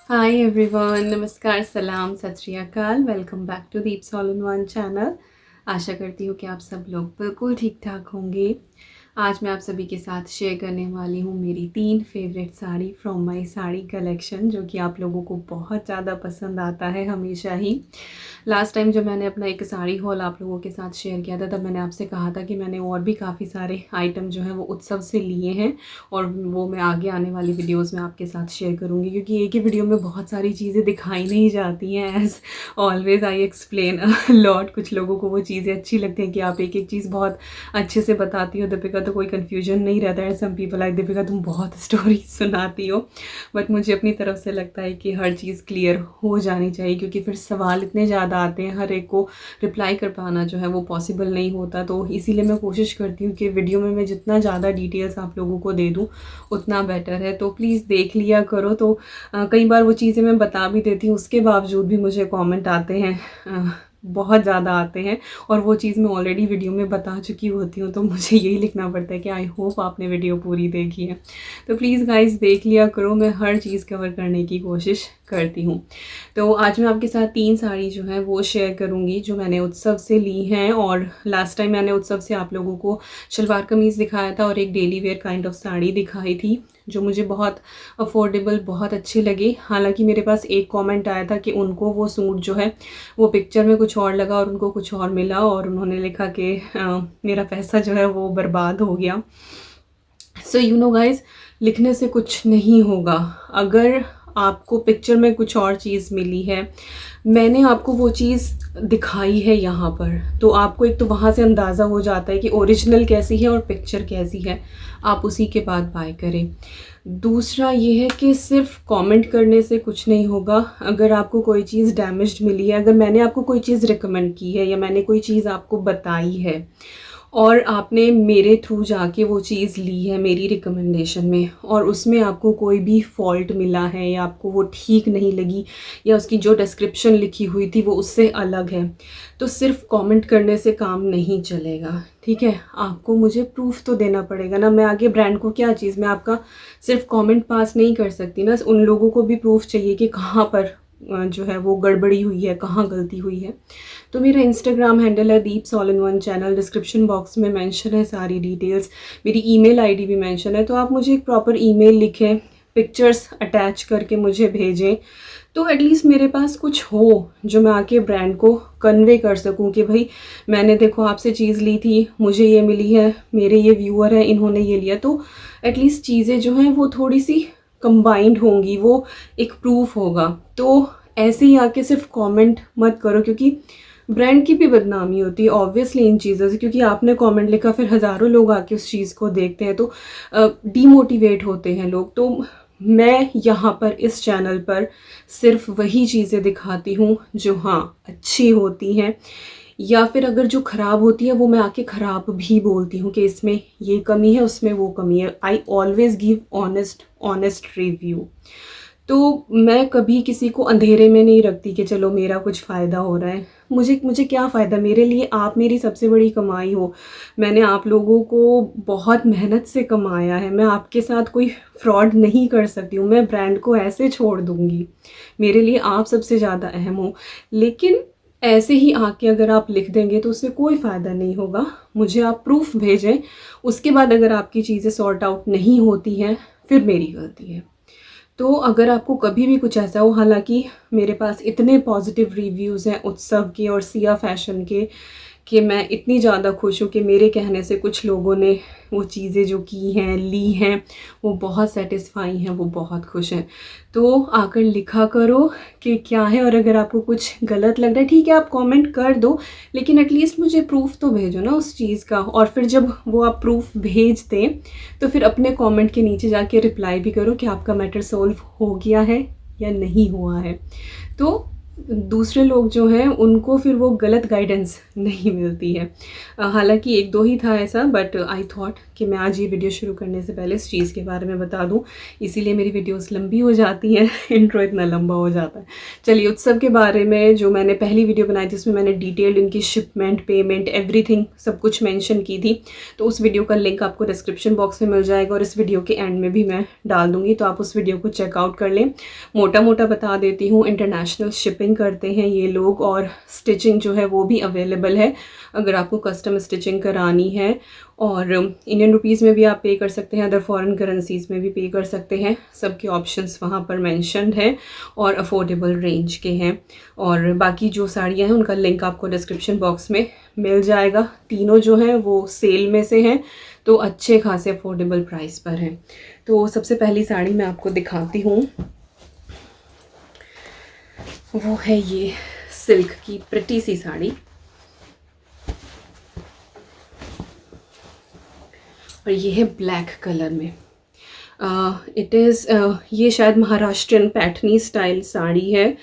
Hi everyone, नमस्कार, सलाम, सत श्री अकाल। Welcome back to Deep's all in one channel. आशा करती हूँ कि आप सब लोग बिल्कुल ठीक ठाक होंगे। आज मैं आप सभी के साथ शेयर करने वाली हूँ मेरी 3 favourite sari from my sari collection, जो कि आप लोगों को बहुत ज़्यादा पसंद आता है हमेशा ही। लास्ट टाइम जब मैंने अपना एक साड़ी हॉल आप लोगों के साथ शेयर किया था, तब मैंने आपसे कहा था कि मैंने और भी काफ़ी सारे आइटम जो हैं वो उत्सव से लिए हैं, और वो मैं आगे आने वाली वीडियोस में आपके साथ शेयर करूँगी, क्योंकि एक ही वीडियो में बहुत सारी चीज़ें दिखाई नहीं जाती हैं। As always I explain a lot. कुछ लोगों को वो चीज़ें अच्छी लगती हैं कि आप एक एक चीज़ बहुत अच्छे से बताती हो दीपिका, तो कोई कन्फ्यूजन नहीं रहता है। सम पीपल लाइक दीपिका तुम बहुत स्टोरी सुनाती हो, बट मुझे अपनी तरफ से लगता है कि हर चीज़ क्लियर हो जानी चाहिए, क्योंकि फिर सवाल इतने ज़्यादा आते हैं, हर एक को रिप्लाई कर पाना जो है वो पॉसिबल नहीं होता। तो इसीलिए मैं कोशिश करती हूँ कि वीडियो में मैं जितना ज़्यादा डिटेल्स आप लोगों को दे दूँ उतना बेटर है। तो प्लीज़ देख लिया करो। तो कई बार वो चीज़ें मैं बता भी देती हूँ, उसके बावजूद भी मुझे कमेंट आते हैं, बहुत ज़्यादा आते हैं, और वो चीज़ मैं ऑलरेडी वीडियो में बता चुकी होती हूँ, तो मुझे यही लिखना पड़ता है कि आई होप आपने वीडियो पूरी देखी है। तो प्लीज़ गाइस देख लिया करो, मैं हर चीज़ कवर करने की कोशिश करती हूँ। तो आज मैं आपके साथ 3 साड़ी जो हैं वो शेयर करूँगी, जो मैंने उत्सव से ली हैं। और लास्ट टाइम मैंने उत्सव से आप लोगों को शलवार कमीज़ दिखाया था और एक daily wear kind of sari दिखाई थी, जो मुझे बहुत अफोर्डेबल, बहुत अच्छे लगे। हालांकि मेरे पास एक कमेंट आया था कि उनको वो सूट जो है वो पिक्चर में कुछ और लगा और उनको कुछ और मिला, और उन्होंने लिखा कि मेरा पैसा जो है वो बर्बाद हो गया। सो यू नो गाइज, लिखने से कुछ नहीं होगा। अगर आपको पिक्चर में कुछ और चीज़ मिली है, मैंने आपको वो चीज़ दिखाई है यहाँ पर, तो आपको एक तो वहाँ से अंदाज़ा हो जाता है कि ओरिजिनल कैसी है और पिक्चर कैसी है, आप उसी के बाद बाय करें। दूसरा ये है कि सिर्फ कमेंट करने से कुछ नहीं होगा। अगर आपको कोई चीज़ डैमेज्ड मिली है, अगर मैंने आपको कोई चीज़ रिकमेंड की है या मैंने कोई चीज़ आपको बताई है और आपने मेरे थ्रू जाके वो चीज़ ली है मेरी रिकमेंडेशन में, और उसमें आपको कोई भी फॉल्ट मिला है या आपको वो ठीक नहीं लगी, या उसकी जो डिस्क्रिप्शन लिखी हुई थी वो उससे अलग है, तो सिर्फ कमेंट करने से काम नहीं चलेगा। ठीक है, आपको मुझे प्रूफ तो देना पड़ेगा ना। मैं आगे ब्रांड को क्या चीज़, मैं आपका सिर्फ कमेंट पास नहीं कर सकती ना, उन लोगों को भी प्रूफ चाहिए कि कहाँ पर जो है वो गड़बड़ी हुई है, कहाँ गलती हुई है। तो मेरा इंस्टाग्राम हैंडल है Deep's all in one channel, description box में मेंशन है सारी डिटेल्स, मेरी ईमेल आईडी भी मेंशन है। तो आप मुझे एक प्रॉपर ईमेल लिखें, पिक्चर्स अटैच करके मुझे भेजें, तो एटलीस्ट मेरे पास कुछ हो जो मैं आके ब्रांड को कन्वे कर सकूं कि भाई मैंने देखो आपसे चीज़ ली थी, मुझे ये मिली है, मेरे ये व्यूअर हैं, इन्होंने ये लिया। तो एटलीस्ट चीज़ें जो हैं वो थोड़ी सी कंबाइंड होंगी, वो एक प्रूफ होगा। तो ऐसे ही आके सिर्फ कमेंट मत करो, क्योंकि ब्रांड की भी बदनामी होती है ऑब्वियसली इन चीज़ों से, क्योंकि आपने कमेंट लिखा, फिर हज़ारों लोग आके उस चीज़ को देखते हैं, तो डीमोटिवेट होते हैं लोग। तो मैं यहाँ पर इस चैनल पर सिर्फ वही चीज़ें दिखाती हूँ जो हाँ अच्छी होती हैं, या फिर अगर जो ख़राब होती है वो मैं आके ख़राब भी बोलती हूँ कि इसमें ये कमी है, उसमें वो कमी है। I always give honest review. तो मैं कभी किसी को अंधेरे में नहीं रखती कि चलो मेरा कुछ फ़ायदा हो रहा है। मुझे क्या फ़ायदा, मेरे लिए आप मेरी सबसे बड़ी कमाई हो। मैंने आप लोगों को बहुत मेहनत से कमाया है, मैं आपके साथ कोई फ्रॉड नहीं कर सकती हूँ, मैं ब्रांड को ऐसे छोड़ दूँगी। मेरे लिए आप सबसे ज़्यादा अहम हो। लेकिन ऐसे ही आके अगर आप लिख देंगे तो उससे कोई फ़ायदा नहीं होगा। मुझे आप प्रूफ भेजें, उसके बाद अगर आपकी चीज़ें सॉर्ट आउट नहीं होती हैं, फिर मेरी गलती है। तो अगर आपको कभी भी कुछ ऐसा हो, हालांकि मेरे पास इतने पॉजिटिव रिव्यूज़ हैं उत्सव के और सिया फैशन के, कि मैं इतनी ज़्यादा खुश हूँ कि मेरे कहने से कुछ लोगों ने वो चीज़ें जो की हैं, ली हैं, वो बहुत सेटिस्फाई हैं, वो बहुत खुश हैं। तो आकर लिखा करो कि क्या है, और अगर आपको कुछ गलत लग रहा है ठीक है आप कमेंट कर दो, लेकिन एटलीस्ट मुझे प्रूफ तो भेजो ना उस चीज़ का। और फिर जब वो आप प्रूफ भेज दें तो फिर अपने कमेंट के नीचे जाके रिप्लाई भी करो कि आपका मैटर सॉल्व हो गया है या नहीं हुआ है। तो दूसरे लोग जो हैं उनको फिर वो गलत गाइडेंस नहीं मिलती है। हालांकि एक दो ही था ऐसा, बट आई थॉट कि मैं आज ये वीडियो शुरू करने से पहले इस चीज़ के बारे में बता दूं, इसीलिए मेरी वीडियोस लंबी हो जाती हैं इंट्रो इतना लंबा हो जाता है। चलिए उत्सव के बारे में जो मैंने पहली वीडियो बनाई थी उसमें मैंने डिटेल्ड इनकी शिपमेंट, पेमेंट, एवरीथिंग सब कुछ मेंशन की थी, तो उस वीडियो का लिंक आपको डिस्क्रिप्शन बॉक्स में मिल जाएगा और इस वीडियो के एंड में भी मैं डाल दूँगी, तो आप उस वीडियो को चेकआउट कर लें। मोटा मोटा बता देती हूँ, इंटरनेशनल शिपिंग करते हैं ये लोग और स्टिचिंग जो है वो भी अवेलेबल है अगर आपको कस्टम स्टिचिंग करानी है। और इंडियन रुपीज़ में भी आप पे कर सकते हैं, अदर फॉरेन करेंसीज़ में भी पे कर सकते हैं, सबके ऑप्शंस वहाँ पर मेंशन्ड है और अफोर्डेबल रेंज के हैं। और बाकी जो साड़ियाँ हैं उनका लिंक आपको डिस्क्रिप्शन बॉक्स में मिल जाएगा। तीनों जो हैं वो सेल में से हैं, तो अच्छे खासे अफोर्डेबल प्राइस पर हैं। तो सबसे पहली साड़ी मैं आपको दिखाती हूँ, वो है ये सिल्क की प्रिटी सी साड़ी, और ये है ब्लैक कलर में। इट इज़ ये शायद महाराष्ट्रियन पैठनी स्टाइल साड़ी है,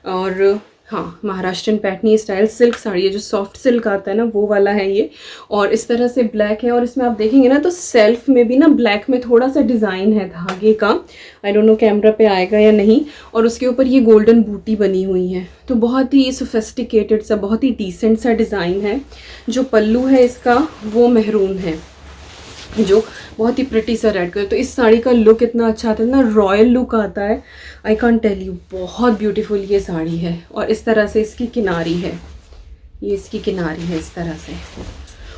और हाँ महाराष्ट्रियन पैठनी स्टाइल सिल्क साड़ी है, जो सॉफ्ट सिल्क आता है ना वो वाला है ये। और इस तरह से ब्लैक है, और इसमें आप देखेंगे ना तो सेल्फ में भी ना ब्लैक में थोड़ा सा डिज़ाइन है धागे का, आई डोंट नो कैमरा पे आएगा या नहीं, और उसके ऊपर ये गोल्डन बूटी बनी हुई है, तो बहुत ही सोफिस्टिकेटेड सा, बहुत ही डिसेंट सा डिज़ाइन है। जो पल्लू है इसका वो मेहरून है, जो बहुत ही प्रिटी सा रेड कलर। तो इस साड़ी का लुक इतना अच्छा आता है ना, रॉयल लुक आता है, आई कांट टेल यू, बहुत ब्यूटीफुल ये साड़ी है। और इस तरह से इसकी किनारी है, ये इसकी किनारी है इस तरह से,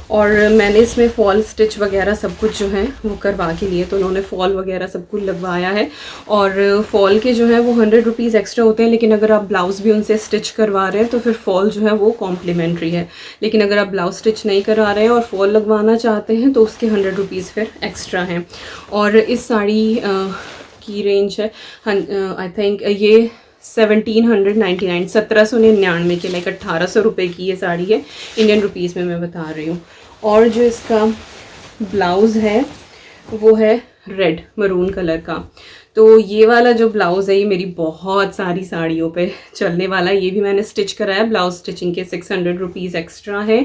और मैंने इसमें फॉल स्टिच वगैरह सब कुछ जो है वो करवा के लिए, तो उन्होंने फॉल वगैरह सब कुछ लगवाया है। और फॉल के जो है वो 100 रुपीज़ एक्स्ट्रा होते हैं, लेकिन अगर आप ब्लाउज़ भी उनसे स्टिच करवा रहे हैं तो फिर फॉल जो है वो कॉम्प्लीमेंट्री है। लेकिन अगर आप ब्लाउज स्टिच नहीं करा रहे हैं और फॉल लगवाना चाहते हैं तो उसके 100 रुपीज़ फिर एक्स्ट्रा हैं। और इस साड़ी की रेंज है आई थिंक ये 1799, 1799 के, लाइक 1800 रुपये की ये साड़ी है, इंडियन रुपीज़ में मैं बता रही हूँ। और जो इसका ब्लाउज़ है वो है रेड मरून कलर का। तो ये वाला जो ब्लाउज़ है ये मेरी बहुत सारी साड़ियों पे चलने वाला है, ये भी मैंने स्टिच कराया, ब्लाउज स्टिचिंग के 600 रुपीज़ एक्स्ट्रा है।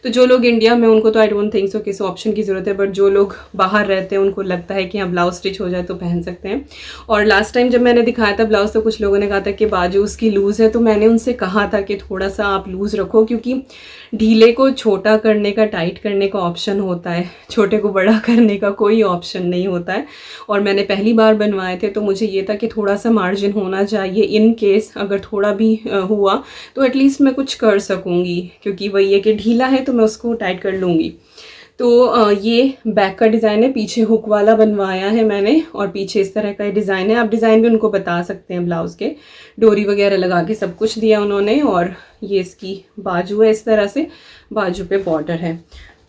तो जो लोग इंडिया में, उनको तो आई डोंट थिंक सो कि इस ऑप्शन की ज़रूरत है, बट जो लोग बाहर रहते हैं उनको लगता है कि हाँ ब्लाउज स्टिच हो जाए तो पहन सकते हैं। और लास्ट टाइम जब मैंने दिखाया था ब्लाउज़ तो कुछ लोगों ने कहा था कि बाजू उसकी लूज़ है, तो मैंने उनसे कहा था कि थोड़ा सा आप लूज़ रखो, क्योंकि ढीले को छोटा करने का, टाइट करने का ऑप्शन होता है, छोटे को बड़ा करने का कोई ऑप्शन नहीं होता है। और मैंने पहली बार बनवाए थे तो मुझे ये था कि थोड़ा सा मार्जिन होना चाहिए, इन केस अगर थोड़ा भी हुआ तो एटलीस्ट मैं कुछ कर सकूँगी, क्योंकि वही है कि ढीला है तो मैं उसको टाइट कर लूँगी। तो ये बैक का डिज़ाइन है, पीछे हुक वाला बनवाया है मैंने, और पीछे इस तरह का डिज़ाइन है। आप डिज़ाइन भी उनको बता सकते हैं, ब्लाउज़ के डोरी वगैरह लगा के सब कुछ दिया उन्होंने। और ये इसकी बाजू है, इस तरह से बाजू पे बॉर्डर है,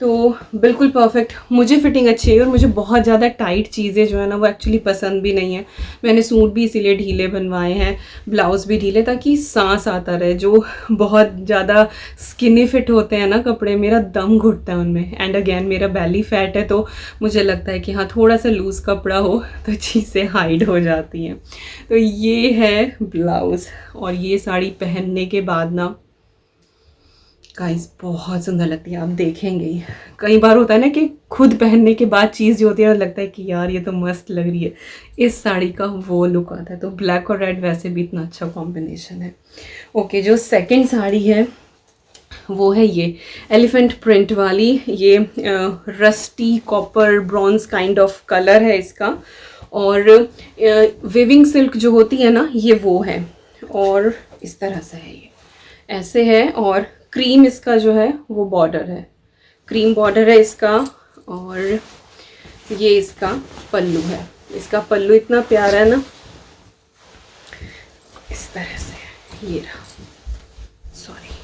तो बिल्कुल परफेक्ट। मुझे फिटिंग अच्छी है और मुझे बहुत ज़्यादा टाइट चीज़ें जो है ना वो एक्चुअली पसंद भी नहीं है। मैंने सूट भी इसीलिए ढीले बनवाए हैं, ब्लाउज़ भी ढीले, ताकि सांस आता रहे। जो बहुत ज़्यादा स्किनी फिट होते हैं ना कपड़े, मेरा दम घुटता है उनमें। एंड अगेन मेरा बेली फैट है, तो मुझे लगता है कि हाँ थोड़ा सा लूज़ कपड़ा हो तो चीज़ें हाइड हो जाती हैं। तो ये है ब्लाउज़, और ये साड़ी पहनने के बाद ना गाइस बहुत सुंदर लगती है, आप देखेंगे ही। कई बार होता है ना कि खुद पहनने के बाद चीज़ जो होती है लगता है कि यार ये तो मस्त लग रही है, इस साड़ी का वो लुक आता है। तो ब्लैक और रेड वैसे भी इतना अच्छा कॉम्बिनेशन है। ओके, जो सेकंड साड़ी है वो है ये एलिफेंट प्रिंट वाली, ये rusty copper bronze kind of colour है इसका, और विविंग सिल्क जो होती है ना ये वो है, और इस तरह से है, ये ऐसे है। और क्रीम इसका जो है वो बॉर्डर है, क्रीम बॉर्डर है इसका। और ये इसका पल्लू है, इसका पल्लू इतना प्यारा है ना, इस तरह से, ये रहा, सॉरी,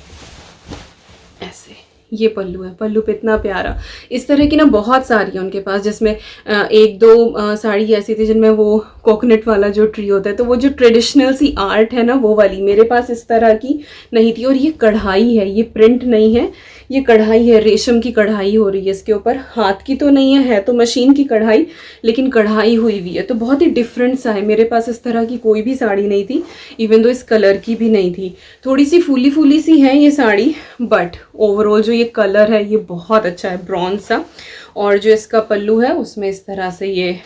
ऐसे ये पल्लू है, पल्लू पे इतना प्यारा। इस तरह की ना बहुत सारी है उनके पास, जिसमें एक दो साड़ी ऐसी थी जिनमें वो कोकोनट वाला जो ट्री होता है, तो वो जो ट्रेडिशनल सी आर्ट है ना वो वाली मेरे पास इस तरह की नहीं थी। और ये कढ़ाई है, ये प्रिंट नहीं है, ये कढ़ाई है, रेशम की कढ़ाई हो रही है इसके ऊपर, हाथ की तो नहीं है तो मशीन की कढ़ाई, लेकिन कढ़ाई हुई हुई है। तो बहुत ही डिफरेंट सा है, मेरे पास इस तरह की कोई भी साड़ी नहीं थी, इवन दो इस कलर की भी नहीं थी। थोड़ी सी फूली फूली सी है ये साड़ी, बट ओवरऑल जो ये कलर है ये बहुत अच्छा है, ब्रॉन्ज सा। और जो इसका पल्लू है उसमें इस तरह से ये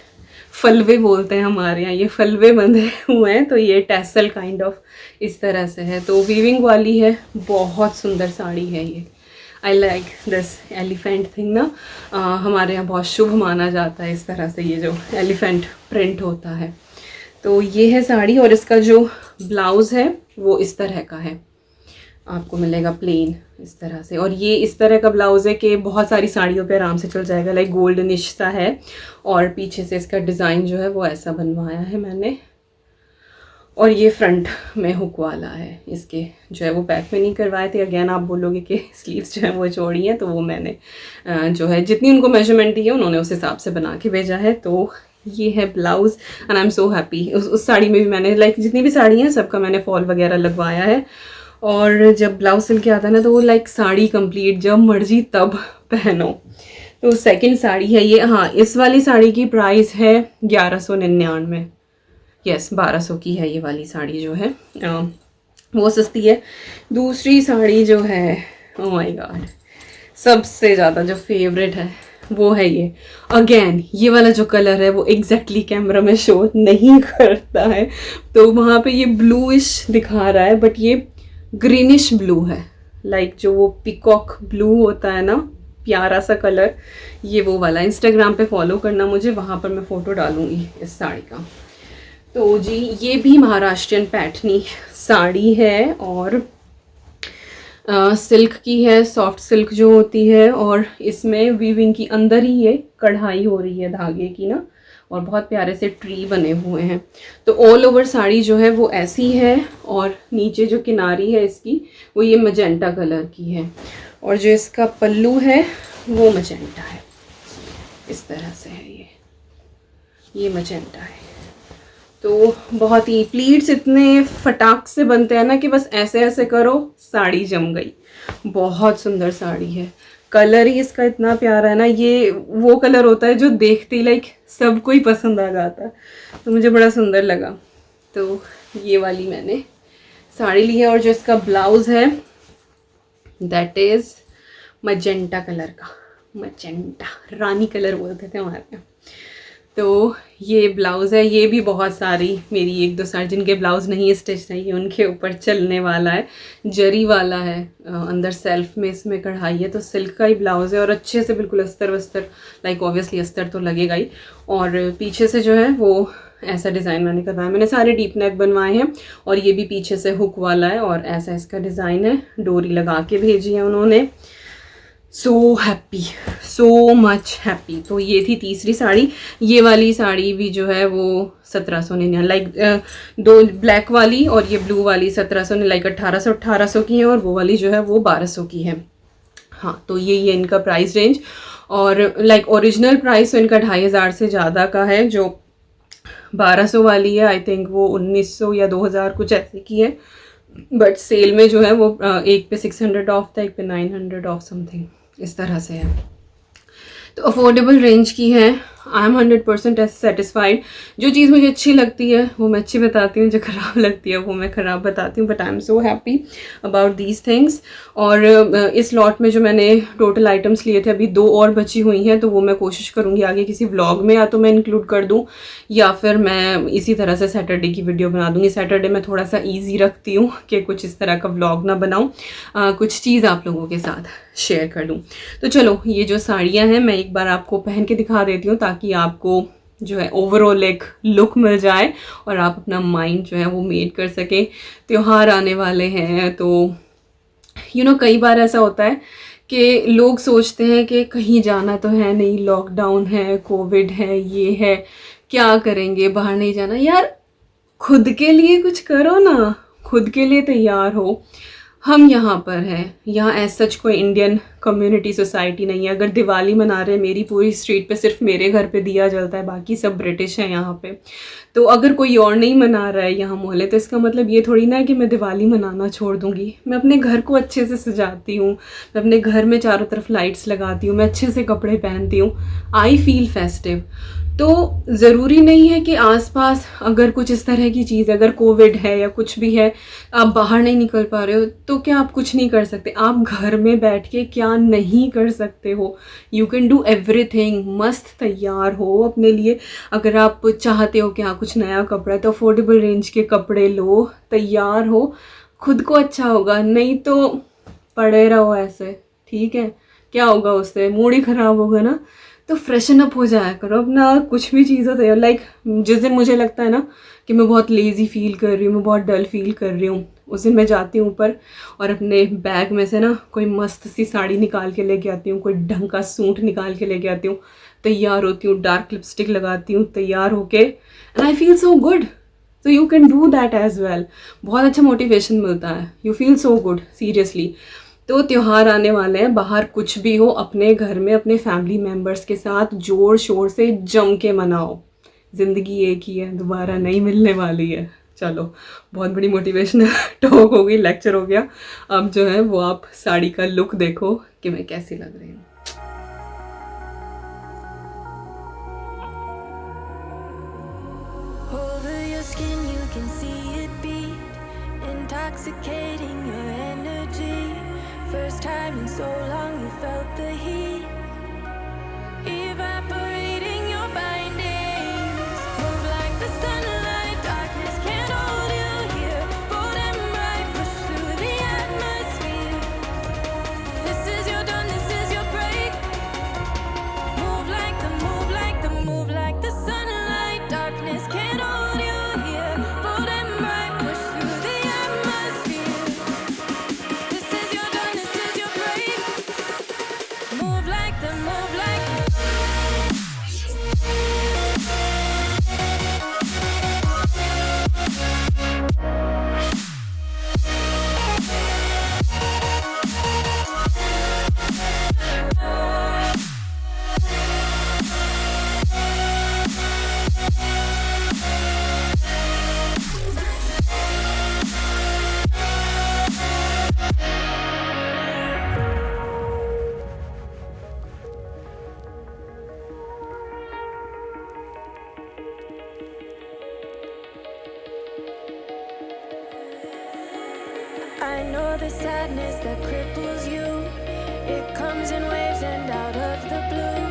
फलवे बोलते हैं हमारे यहाँ, ये फलवे बंधे हुए हैं, तो ये टैसल काइंड ऑफ इस तरह से है। तो वीविंग वाली है, बहुत सुंदर साड़ी है ये। I like this elephant thing ना, हमारे यहाँ बहुत शुभ माना जाता है इस तरह से ये जो एलिफेंट प्रिंट होता है। तो ये है साड़ी, और इसका जो ब्लाउज़ है वो इस तरह का है, आपको मिलेगा प्लेन इस तरह से। और ये इस तरह का ब्लाउज़ है कि बहुत सारी साड़ियों पे आराम से चल जाएगा, लाइक गोल्डनिश सा है। और पीछे से इसका डिज़ाइन जो है वो ऐसा बनवाया है मैंने, और ये फ्रंट में हुक वाला है। इसके जो है वो बैक में नहीं करवाए थे, अगेन आप बोलोगे कि स्लीव्स जो है वो चौड़ी हैं, तो वो मैंने जो है जितनी उनको मेजरमेंट दी है उन्होंने उस हिसाब से बना के भेजा है। तो ये है blouse, and I am so happy. उस साड़ी में भी मैंने लाइक जितनी भी साड़ी हैं सबका मैंने फॉल वगैरह लगवाया है। और जब ब्लाउज सिल के आता है ना तो वो लाइक साड़ी कंप्लीट, जब मर्जी तब पहनो। तो सेकंड साड़ी है ये। हाँ, इस वाली साड़ी की प्राइस है 1199। यस, 1200 की है ये वाली साड़ी जो है, वो सस्ती है। दूसरी साड़ी जो है, ओ माय गॉड, सबसे ज़्यादा जो फेवरेट है वो है ये। अगेन ये वाला जो कलर है वो एग्जैक्टली कैमरा में शो नहीं करता है, तो वहाँ पे ये ब्लूइश दिखा रहा है, बट ये ग्रीनिश ब्लू है, लाइक जो वो पिकॉक ब्लू होता है ना, प्यारा सा कलर, ये वो वाला। इंस्टाग्राम पे फॉलो करना मुझे, वहाँ पर मैं फ़ोटो डालूँगी इस साड़ी का। तो जी ये भी महाराष्ट्रियन पैठनी साड़ी है, और सिल्क की है, सॉफ्ट सिल्क जो होती है, और इसमें वीविंग की अंदर ही ये कढ़ाई हो रही है धागे की ना, और बहुत प्यारे से ट्री बने हुए हैं। तो ऑल ओवर साड़ी जो है वो ऐसी है, और नीचे जो किनारी है इसकी वो ये मजेंटा कलर की है, और जो इसका पल्लू है वो मजेंटा है, इस तरह से है ये मजेंटा है। तो बहुत ही प्लीट्स इतने फटाक से बनते हैं ना कि बस ऐसे ऐसे करो साड़ी जम गई। बहुत सुंदर साड़ी है, कलर ही इसका इतना प्यारा है ना, ये वो कलर होता है जो देखते ही लाइक सबको ही पसंद आ जाता है, तो मुझे बड़ा सुंदर लगा। तो ये वाली मैंने साड़ी ली है, और जो इसका ब्लाउज़ है दैट इज़ मजेंटा कलर का, मजेंटा रानी कलर बोलते थे हमारे यहाँ। तो ये ब्लाउज़ है, ये भी बहुत सारी मेरी एक दो साड़ी जिनके ब्लाउज़ नहीं स्टिच नहीं है उनके ऊपर चलने वाला है। जरी वाला है, अंदर सेल्फ में इसमें कढ़ाई है, तो सिल्क का ही ब्लाउज़ है, और अच्छे से बिल्कुल अस्तर वस्तर, लाइक ऑब्वियसली अस्तर तो लगेगा ही। और पीछे से जो है वो ऐसा डिज़ाइन मैंने करवाया, मैंने सारे डीप नेक बनवाए हैं, और ये भी पीछे से हुक वाला है, और ऐसा इसका डिज़ाइन है, डोरी लगा के भेजी है उन्होंने। So happy, so much happy. तो ये थी तीसरी साड़ी। ये वाली साड़ी भी जो है वो 1799, लाइक दो ब्लैक वाली और ये ब्लू वाली 1700 लाइक 1800 की है, और वो वाली जो है वो 1200 की है। हाँ, तो ये इनका प्राइस रेंज, और लाइक ओरिजिनल प्राइस तो इनका 2500 से ज़्यादा का है। जो 1200 वाली है आई थिंक वो 1900 या 2000 कुछ ऐसे की है, बट सेल में जो है वो एक पे 600 ऑफ था, एक पे 900 ऑफ समथिंग इस तरह से है। तो अफोर्डेबल रेंज की है। I am 100% satisfied. जो चीज़ मुझे अच्छी लगती है वो मैं अच्छी बताती हूँ, जो ख़राब लगती है वो मैं ख़राब बताती हूँ, but I am so happy about these things. और इस लॉट में जो मैंने टोटल आइटम्स लिए थे, अभी 2 और बची हुई हैं, तो वो मैं कोशिश करूँगी आगे किसी व्लॉग में या तो मैं इंक्लूड कर दूँ, या फिर मैं इसी तरह से सैटरडे की वीडियो बना दूँगी। सैटरडे मैं थोड़ा सा ईजी रखती हूँ कि कुछ इस तरह का व्लॉग ना बनाऊँ, कुछ चीज़ आप लोगों के साथ शेयर कर दूँ। तो चलो, ये जो साड़ियाँ हैं मैं एक बार आपको पहन के दिखा देती हूँ, ताकि आपको जो है ओवरऑल एक लुक मिल जाए और आप अपना माइंड जो है वो मेड कर सके। त्यौहार आने वाले हैं, तो कई बार ऐसा होता है कि लोग सोचते हैं कि कहीं जाना तो है नहीं, लॉकडाउन है, कोविड है, ये है, क्या करेंगे, बाहर नहीं जाना। यार खुद के लिए कुछ करो ना, खुद के लिए तैयार हो। हम यहाँ पर हैं, यहाँ एज सच कोई इंडियन कम्युनिटी सोसाइटी नहीं है। अगर दिवाली मना रहे हैं मेरी पूरी स्ट्रीट पे, सिर्फ मेरे घर पे दिया जलता है, बाकी सब ब्रिटिश हैं यहाँ पे। तो अगर कोई और नहीं मना रहा है यहाँ मोहल्ले, तो इसका मतलब ये थोड़ी ना है कि मैं दिवाली मनाना छोड़ दूँगी। मैं अपने घर को अच्छे से सजाती हूँ, मैं अपने घर में चारों तरफ लाइट्स लगाती हूँ, मैं अच्छे से कपड़े पहनती हूँ, आई फील फेस्टिव। तो ज़रूरी नहीं है कि आसपास अगर कुछ इस तरह की चीज़, अगर कोविड है या कुछ भी है, आप बाहर नहीं निकल पा रहे हो, तो क्या आप कुछ नहीं कर सकते? आप घर में बैठ के क्या नहीं कर सकते हो? You can do everything. मस्त तैयार हो अपने लिए। अगर आप चाहते हो कि हाँ कुछ नया कपड़ा है, तो अफोर्डेबल रेंज के कपड़े लो, तैयार हो, खुद को अच्छा होगा। नहीं तो पड़े रहो ऐसे, ठीक है? क्या होगा उससे? मूड ही ख़राब होगा ना। तो फ्रेशन अप हो जाया करो अपना। कुछ भी चीज़ होती है, लाइक जिस दिन मुझे लगता है ना कि मैं बहुत लेज़ी फील कर रही हूँ, मैं बहुत डल फील कर रही हूँ, उस दिन मैं जाती हूँ ऊपर और अपने बैग में से ना कोई मस्त सी साड़ी निकाल के लेके आती हूँ, कोई ढंग का सूट निकाल के लेके आती हूँ, तैयार होती हूँ, डार्क लिपस्टिक लगाती हूँ, तैयार होके, and I feel so good. तो you can do that as well. बहुत अच्छा मोटिवेशन मिलता है, you feel so good seriously. तो त्यौहार आने वाले हैं, बाहर कुछ भी हो, अपने घर में अपने फैमिली मेम्बर्स के साथ ज़ोर शोर से जम के मनाओ। ज़िंदगी एक ही है, दोबारा नहीं मिलने वाली है। चलो, बहुत बड़ी मोटिवेशनल टॉक हो गई, लेक्चर हो गया। अब जो है वो आप साड़ी का लुक देखो कि मैं कैसी लग रही हूँ। Intoxicating your energy. First time in so long you felt the heat evaporating your bindings. Move like the sunlight, darkness can't hold you here. Bold and bright, push through the atmosphere. This is your dawn, this is your break. Move like the sunlight, darkness can't hold you here. Bold and bright, push through the atmosphere. This is your dawn, this is your break. Move like the I know the sadness that cripples you. It comes in waves and out of the blue.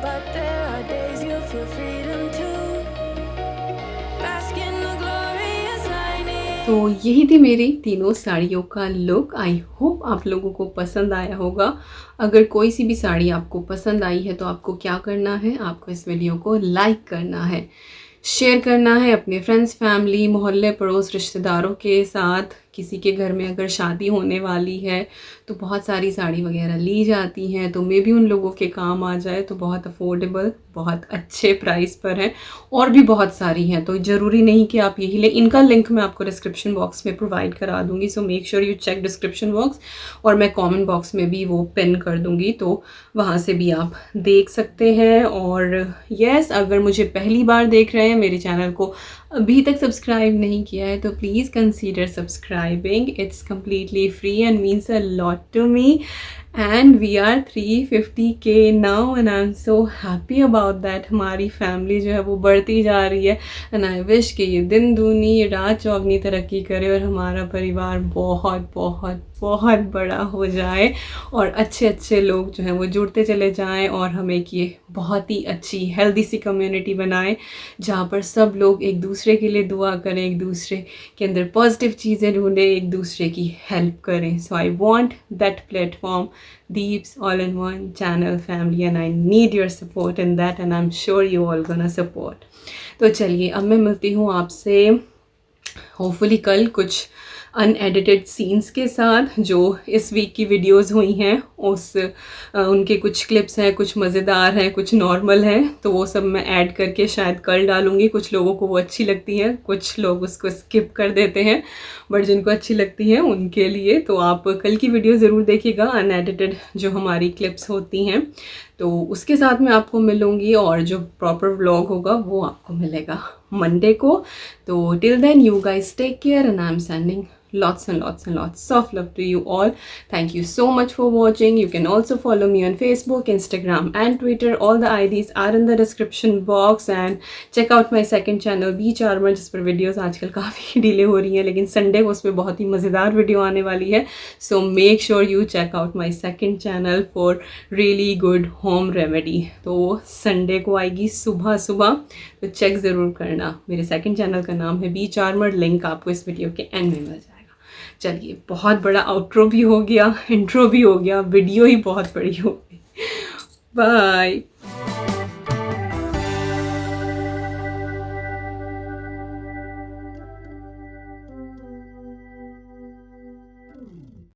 But there are days you feel freedom too. Bask in the glorious lightning. तो यही थी मेरी तीनों साड़ियों का look. I hope आप लोगों को पसंद आया होगा। अगर कोई सी भी साड़ी आपको पसंद आई है तो आपको क्या करना है? आपको इस वीडियो को लाइक करना है, शेयर करना है अपने फ्रेंड्स, फैमिली, मोहल्ले, पड़ोस, रिश्तेदारों के साथ। किसी के घर में अगर शादी होने वाली है तो बहुत सारी साड़ी वगैरह ली जाती हैं, तो मे भी उन लोगों के काम आ जाए। तो बहुत अफोर्डेबल, बहुत अच्छे प्राइस पर हैं, और भी बहुत सारी हैं। तो ज़रूरी नहीं कि आप यही लें। इनका लिंक मैं आपको डिस्क्रिप्शन बॉक्स में प्रोवाइड करा दूँगी, so make sure you check description box, और मैं कमेंट बॉक्स में भी वो पिन कर दूँगी, तो वहाँ से भी आप देख सकते हैं। और यस, अगर मुझे पहली बार देख रहे हैं, मेरे चैनल को अभी तक सब्सक्राइब नहीं किया है, तो please consider subscribing. It's completely free and means a lot to me. And we are 350K now and I'm so happy about that। हमारी फैमिली जो है वो बढ़ती जा रही है, and I wish कि ये दिन दूनी रात चौगनी तरक्की करे और हमारा परिवार बहुत बहुत बहुत बड़ा हो जाए, और अच्छे अच्छे लोग जो हैं वो जुड़ते चले जाएं, और हम एक ये बहुत ही अच्छी हेल्दी सी कम्युनिटी बनाएं जहाँ पर सब लोग एक दूसरे के लिए दुआ करें, एक दूसरे के अंदर पॉजिटिव चीज़ें ढूंढें, एक दूसरे की हेल्प करें। So I want that platform, Deep's All-in-One channel family, and I need your support in that, and I'm sure you all gonna support। तो चलिए अब मैं मिलती हूँ आपसे होपफुली कल कुछ अनएडिटेड सीन्स के साथ। जो इस वीक की वीडियोस हुई हैं उनके कुछ क्लिप्स हैं, कुछ मज़ेदार हैं, कुछ नॉर्मल हैं, तो वो सब मैं ऐड करके शायद कल डालूँगी। कुछ लोगों को वो अच्छी लगती है, कुछ लोग उसको स्किप कर देते हैं, बट जिनको अच्छी लगती है उनके लिए तो आप कल की वीडियो ज़रूर देखिएगा, अनएडिटेड जो हमारी क्लिप्स होती हैं तो उसके साथ मैं आपको मिलूँगी, और जो प्रॉपर व्लॉग होगा वो आपको मिलेगा मंडे को। तो till then you guys take care, and I'm sending lots and lots and lots of love to you all. Thank you so much for watching. You can also follow me on Facebook, Instagram and Twitter. All the IDs are in the description box, and check out my second channel Beach Armor, जिस पर videos आजकल काफ़ी delay हो रही हैं, लेकिन Sunday को उस पर बहुत ही मज़ेदार वीडियो आने वाली है। So make sure you check out my second channel for really good home remedy. तो संडे को आएगी सुबह सुबह, तो चेक ज़रूर करना। मेरे सेकंड चैनल का नाम है बीच आर्मर, लिंक आपको इस वीडियो के एंड में मिल जाएगा। चलिए, बहुत बड़ा आउट्रो भी हो गया, इंट्रो भी हो गया, वीडियो ही बहुत बड़ी हो गई। बाय।